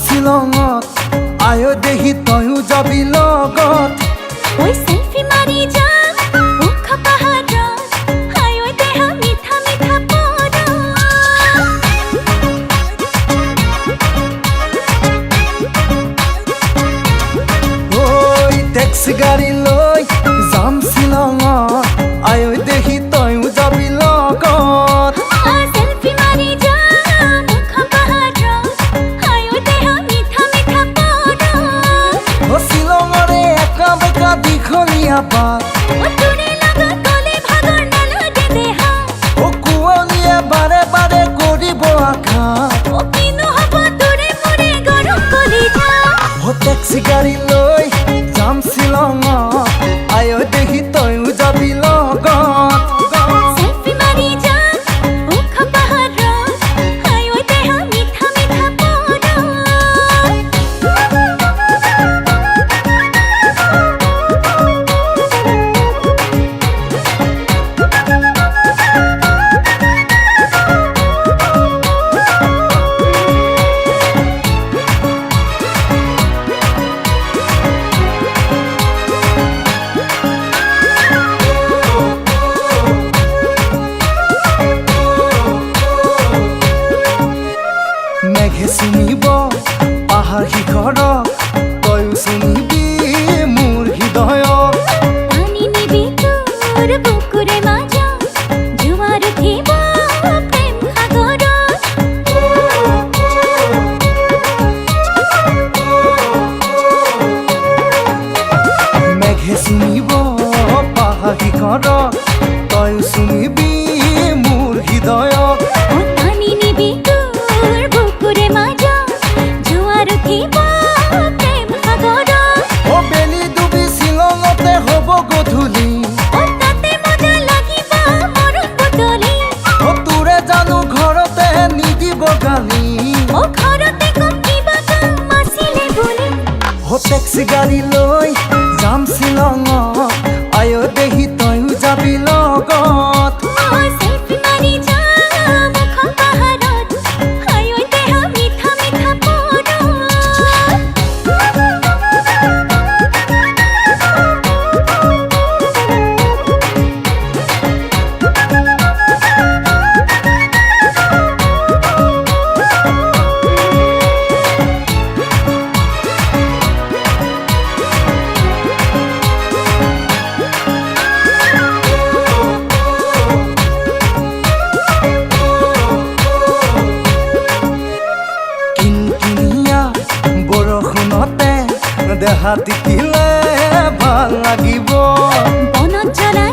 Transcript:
শ্বিলঙত আয় দেহি তয়ো যাবি লগত ওই সেলফি মারি যা মুখ পাহাড় আয় দেহ মিঠা মিঠা পড় ওই ট্যাক্সি গাড়ি লৈ যাম শ্বিলঙত আয় দেহি তয়ো যাবি লগত সেলফি মারি যা মুখ পাহাড় আয় দেহ মিঠা মিঠা পড় ও শ্বিলঙৰে একা বেকা দীঘলীয়া বাট ও তোৰে লগত গলে ভাগৰ নালাগে দেহা ও কুঁৱলীয়ে বাৰে বাৰে কৰিব আঘাত ও কিনো হব তোৰে মোৰে গৰম কলিজা ও ট্যাক্সি গাড়ি লৈ যাম শ্বিলঙত আয় দেহি তয়ো যাবি লগত সেলফি মারি যা মুখ পাহাড় আয় দেহ মিঠা মিঠা পড় মেঘে চুমিব পাহাৰ শিখৰক তয়ো চুমিবি মোৰ হৃদয়ক পানি নিবি তোৰ বুকুৰে মাজা জোয়াৰ উঠিব প্ৰেম সাগৰ মেঘে চুমিব পাহাৰ শিখৰক তয়ো চুমিবি মোৰ হৃদয়ক ও পানি নিবি তোর বুকুরে মাজা জোয়ার উঠিব প্রেম সাগর ও বেলি ডুবি শ্বিলঙতে হ'ব গধূলি ও তাতে মজা লাগিব মৰম বতলি ও তোৰে জানো ঘৰতে নিদিব গালি ও ঘৰতে কম কিবা কাম আছিলে বুলি ও ট্যাক্সি গাড়ি লৈ যাম শ্বিলঙত আয় দেহি তয়ো যাবি লগত ও সেলফি মারি যা মুখ পাহাড়ত আয় দেহ মিঠা মিঠা পড় কিনকিনিয়া বৰষুণতে দেহা তিতিলে ভাল লাগিব বনত জ্বলাই